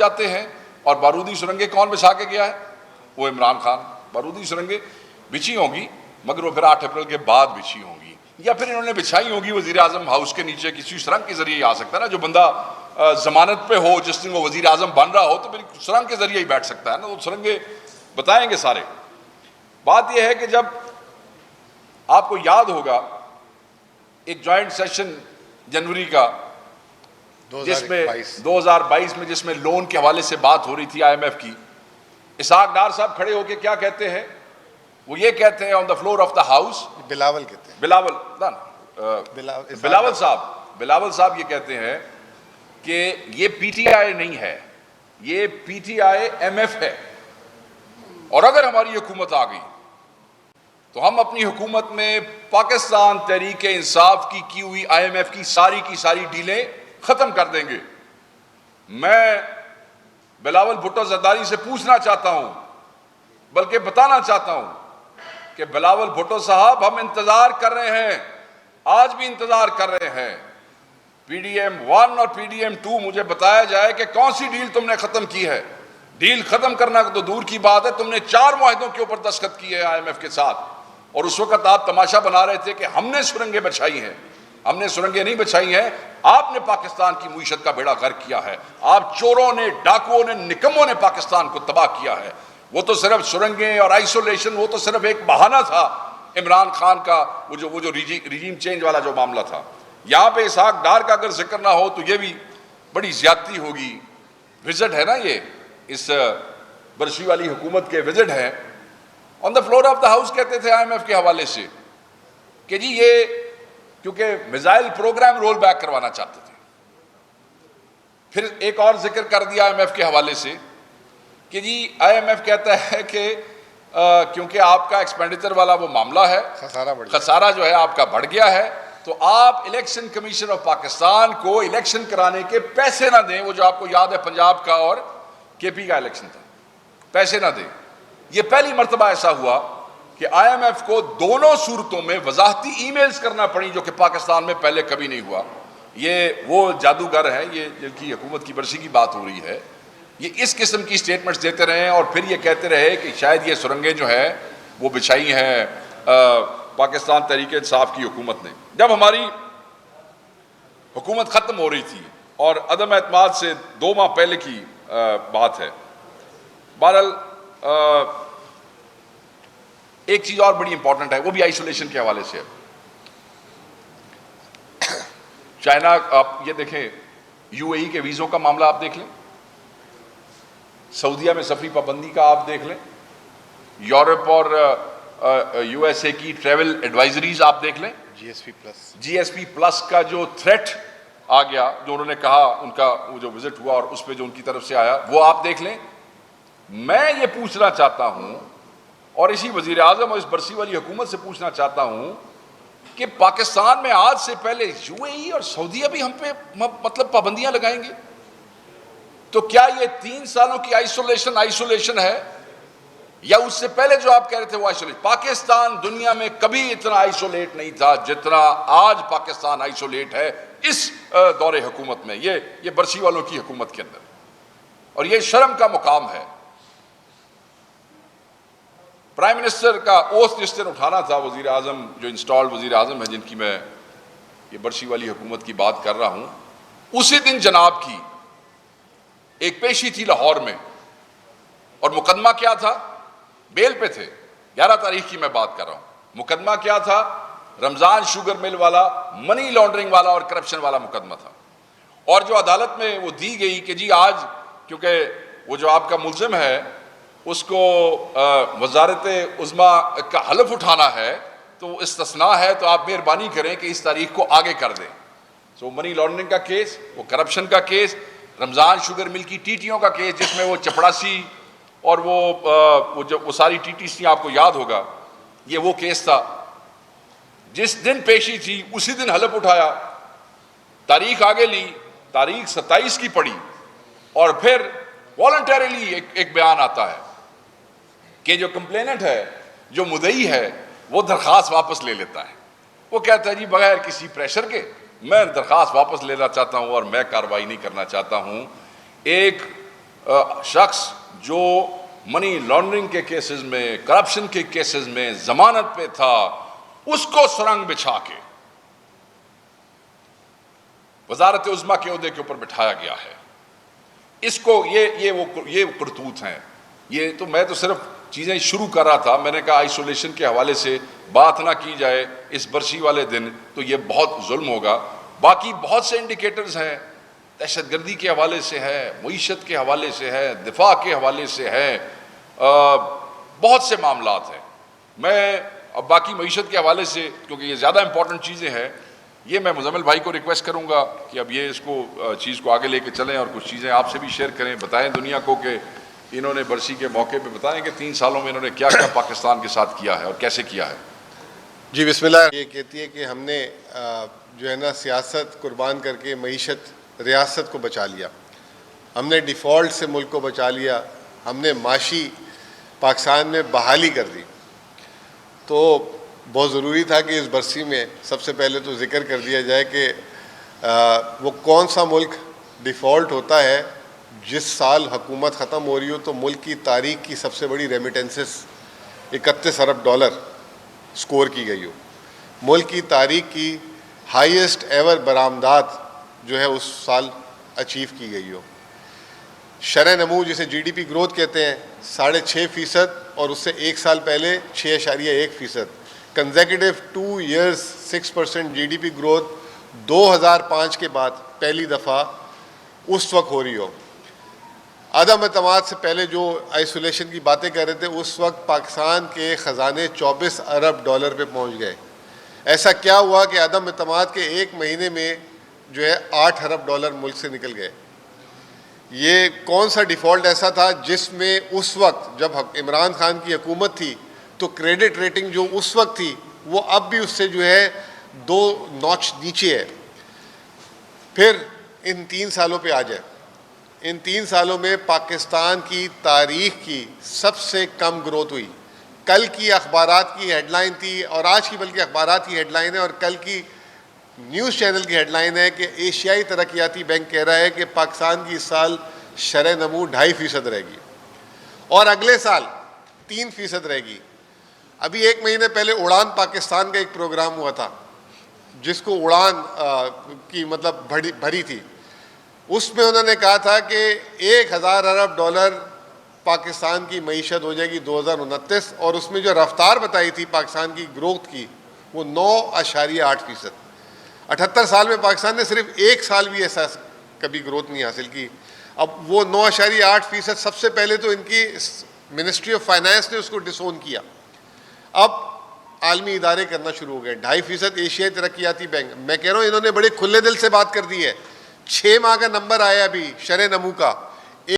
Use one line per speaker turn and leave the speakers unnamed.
جاتے ہیں. اور بارودی سرنگیں کون بچھا کے گیا ہے؟ وہ عمران خان. بارودی سرنگیں بچھی ہوں گی مگر وہ پھر 8 اپریل کے بعد بچھی ہوں گی, یا پھر انہوں نے بچھائی ہوگی وزیر اعظم ہاؤس کے نیچے کسی سرنگ کے ذریعے آ سکتا ہے نا. جو بندہ ضمانت پہ ہو, جس دن وہ وزیر اعظم بن رہا ہو, تو پھر سرنگ کے ذریعے ہی بیٹھ سکتا ہے نا. وہ سرنگیں بتائیں گے سارے. بات یہ ہے کہ جب آپ کو یاد ہوگا ایک جوائنٹ سیشن جنوری کا جس میں 2022 میں جس میں لون کے حوالے سے بات ہو رہی تھی آئی ایم ایف کی, اسحاق ڈار صاحب کھڑے ہو کے کیا کہتے ہیں؟ وہ یہ کہتے ہیں on the floor of the house,
Bilawal کہتے ہیں,
بلاول صاحب یہ کہتے ہیں کہ یہ پی ٹی آئی نہیں ہے, یہ P T I M F ہے, اور اگر ہماری حکومت آ گئی تو ہم اپنی حکومت میں پاکستان تحریک انصاف کی ہوئی آئی ایم ایف کی ساری ڈیلیں ختم کر دیں گے. میں بلاول بھٹو زرداری سے پوچھنا چاہتا ہوں, بلکہ بتانا چاہتا ہوں کہ بلاول بھٹو صاحب, ہم انتظار کر رہے ہیں, آج بھی انتظار کر رہے ہیں. پی ڈی ایم 1 اور پی ڈی ایم 2 مجھے بتایا جائے کہ کون سی ڈیل تم نے ختم کی ہے. ڈیل ختم کرنا تو دور کی بات ہے, تم نے 4 معاہدوں کے اوپر دستخط کیے ہیں آئی ایم ایف کے ساتھ, اور اس وقت آپ تماشا بنا رہے تھے کہ ہم نے سرنگیں بچھائی ہیں. ہم نے سرنگیں نہیں بچھائی ہیں, آپ نے پاکستان کی معیشت کا بیڑا غرق کیا ہے. آپ چوروں نے, ڈاکوؤں نے, نکموں نے پاکستان کو تباہ کیا ہے. وہ تو صرف سرنگیں اور آئسولیشن, وہ تو صرف ایک بہانہ تھا عمران خان کا, وہ جو ریجیم چینج والا جو معاملہ تھا. یہاں پہ اسحاق ڈار کا اگر ذکر نہ ہو تو یہ بھی بڑی زیادتی ہوگی. وزٹ ہے نا, یہ اس برسی والی حکومت کے وزٹ ہیں. On the floor of the house کہتے تھے آئی ایم ایف کے حوالے سے کہ جی یہ کیونکہ میزائل پروگرام رول بیک کروانا چاہتے تھے. پھر ایک اور ذکر کر دیا آئی ایم ایف کے حوالے سے کہ جی آئی ایم ایف کہتا ہے کہ کیونکہ آپ کا ایکسپینڈیچر والا وہ معاملہ ہے, خسارہ جو ہے آپ کا بڑھ گیا ہے, تو آپ الیکشن کمیشن آف پاکستان کو الیکشن کرانے کے پیسے نہ دیں. وہ جو آپ کو یاد ہے پنجاب کا اور کے پی کا الیکشن تھا, پیسے نہ دیں. یہ پہلی مرتبہ ایسا ہوا کہ آئی ایم ایف کو دونوں صورتوں میں وضاحتی ای میلز کرنا پڑی, جو کہ پاکستان میں پہلے کبھی نہیں ہوا. یہ وہ جادوگر ہیں, یہ جن کی حکومت کی برسی کی بات ہو رہی ہے, یہ اس قسم کی سٹیٹمنٹس دیتے رہے اور پھر یہ کہتے رہے کہ شاید یہ سرنگیں جو ہیں وہ بچھائی ہیں پاکستان تحریک انصاف کی حکومت نے. جب ہماری حکومت ختم ہو رہی تھی, اور عدم اعتماد سے 2 ماہ پہلے کی بات ہے, بہرحال ایک چیز اور بڑی امپورٹنٹ ہے, وہ بھی آئسولیشن کے حوالے سے ہے. چائنا, آپ یہ دیکھیں یو اے ای کے ویزوں کا معاملہ آپ دیکھ لیں, سعودیہ میں سفری پابندی کا آپ دیکھ لیں, یورپ اور یو ایس اے کی ٹریول ایڈوائزریز آپ دیکھ لیں, جی ایس پی پلس کا جو تھریٹ آ گیا, جو انہوں نے کہا, ان کا وہ جو وزٹ ہوا اور اس پہ جو ان کی طرف سے آیا, وہ آپ دیکھ لیں. میں یہ پوچھنا چاہتا ہوں اور اسی وزیر اعظم اور اس برسی والی حکومت سے پوچھنا چاہتا ہوں کہ پاکستان میں آج سے پہلے یو اے ای اور سعودیہ بھی ہم پہ مطلب پابندیاں لگائیں گے, تو کیا یہ 3 سالوں کی آئسولیشن ہے, یا اس سے پہلے جو آپ کہہ رہے تھے وہ آئسولیشن؟ پاکستان دنیا میں کبھی اتنا آئسولیٹ نہیں تھا جتنا آج پاکستان آئسولیٹ ہے اس دور حکومت میں, یہ برسی والوں کی حکومت کے اندر, اور یہ شرم کا مقام ہے. پرائم منسٹر کا اوتھ جس دن اٹھانا تھا, وزیر اعظم جو انسٹالڈ وزیر اعظم ہیں, جن کی میں یہ برسی والی حکومت کی بات کر رہا ہوں, اسی دن جناب کی ایک پیشی تھی لاہور میں, اور مقدمہ کیا تھا؟ بیل پہ تھے, 11 تاریخ کی میں بات کر رہا ہوں. مقدمہ کیا تھا؟ رمضان شوگر مل والا, منی لانڈرنگ والا اور کرپشن والا مقدمہ تھا. اور جو عدالت میں وہ دی گئی کہ جی آج کیونکہ وہ جو آپ کا ملزم ہے اس کو وزارت عظمیٰ کا حلف اٹھانا ہے, تو استثناء ہے, تو آپ مہربانی کریں کہ اس تاریخ کو آگے کر دیں. سو منی لانڈرنگ کا کیس, وہ کرپشن کا کیس, رمضان شوگر مل کی ٹیٹیوں کا کیس, جس میں وہ چپڑاسی اور وہ ساری ٹیٹیز تھیں, آپ کو یاد ہوگا, یہ وہ کیس تھا. جس دن پیشی تھی اسی دن حلف اٹھایا, تاریخ آگے لی, تاریخ 27 کی پڑی, اور پھر والنٹریلی ایک بیان آتا ہے کہ جو کمپلیننٹ ہے, جو مدعی ہے, وہ درخواست واپس لے لیتا ہے. وہ کہتا ہے جی بغیر کسی پریشر کے میں درخواست واپس لینا چاہتا ہوں اور میں کارروائی نہیں کرنا چاہتا ہوں. ایک شخص جو منی لانڈرنگ کے کیسز میں، کرپشن کے کیسز میں ضمانت پہ تھا، اس کو سرنگ بچھا کے وزارت عظمیٰ کے عہدے کے اوپر بٹھایا گیا ہے. اس کو یہ کرتوت ہیں. یہ تو میں تو صرف چیزیں شروع کر رہا تھا. میں نے کہا آئسولیشن کے حوالے سے بات نہ کی جائے اس برسی والے دن تو یہ بہت ظلم ہوگا. باقی بہت سے انڈیکیٹرز ہیں، دہشت گردی کے حوالے سے ہے، معیشت کے حوالے سے ہے، دفاع کے حوالے سے ہے، بہت سے معاملات ہیں. میں اب باقی معیشت کے حوالے سے، کیونکہ یہ زیادہ امپورٹنٹ چیزیں ہیں، یہ میں مزمل بھائی کو ریکویسٹ کروں گا کہ اب یہ اس کو چیز کو آگے لے کے چلیں اور کچھ چیزیں آپ سے بھی شیئر کریں. بتائیں دنیا کو کہ انہوں نے برسی کے موقع پہ بتائیں کہ 3 سالوں میں انہوں نے کیا کیا پاکستان کے ساتھ کیا ہے اور کیسے کیا ہے.
جی بسم اللہ. یہ کہتی ہے کہ ہم نے جو ہے نا سیاست قربان کر کے معیشت ریاست کو بچا لیا، ہم نے ڈیفالٹ سے ملک کو بچا لیا، ہم نے معاشی پاکستان میں بحالی کر دی. تو بہت ضروری تھا کہ اس برسی میں سب سے پہلے تو ذکر کر دیا جائے کہ وہ کون سا ملک ڈیفالٹ ہوتا ہے جس سال حکومت ختم ہو رہی ہو تو ملک کی تاریخ کی سب سے بڑی ریمیٹنسز 31 ارب ڈالر سکور کی گئی ہو، ملک کی تاریخ کی ہائیسٹ ایور برآمدات جو ہے اس سال اچیو کی گئی ہو. شرح نمو جسے جی ڈی پی گروتھ کہتے ہیں 6.5% اور اس سے ایک سال پہلے 6.1%. Consecutive 2 years 6% G D P growth 2005 کے بعد پہلی دفعہ اس وقت ہو رہی ہو. عدم اعتماد سے پہلے جو آئسولیشن کی باتیں کر رہے تھے اس وقت پاکستان کے خزانے 24 ارب ڈالر پہ پہنچ گئے. ایسا کیا ہوا کہ عدم اعتماد کے ایک مہینے میں جو ہے 8 ارب ڈالر ملک سے نکل گئے. یہ کون سا ڈیفالٹ ایسا تھا جس میں اس وقت جب عمران خان کی حکومت تھی تو کریڈٹ ریٹنگ جو اس وقت تھی وہ اب بھی اس سے جو ہے 2 نوچ نیچے ہے. پھر ان 3 سالوں پہ آ جائے، ان 3 سالوں میں پاکستان کی تاریخ کی سب سے کم گروتھ ہوئی. کل کی اخبارات کی ہیڈ لائن تھی اور آج کی بلکہ اخبارات کی ہیڈ لائن ہے اور کل کی نیوز چینل کی ہیڈ لائن ہے کہ ایشیائی ترقیاتی بینک کہہ رہا ہے کہ پاکستان کی اس سال شرح نمو 2.5% رہے گی اور اگلے سال 3% رہے گی. ابھی 1 مہینے پہلے اڑان پاکستان کا ایک پروگرام ہوا تھا جس کو اڑان کی مطلب بھری تھی. اس میں انہوں نے کہا تھا کہ 1000 ارب ڈالر پاکستان کی معیشت ہو جائے گی 2029 اور اس میں جو رفتار بتائی تھی پاکستان کی گروتھ کی وہ 9.8%. 78 سال میں پاکستان نے صرف 1 سال بھی ایسا کبھی گروتھ نہیں حاصل کی. اب وہ 9.8% سب سے پہلے تو ان کی منسٹری آف فائنانس نے اس کو ڈسون کیا، اب عالمی ادارے کرنا شروع ہو گئے. 2.5% ایشیائی ترقیاتی بینک. میں کہہ رہا ہوں انہوں نے بڑے کھلے دل سے بات کر دی ہے. 6 ماہ کا نمبر آیا ابھی شرح نمو کا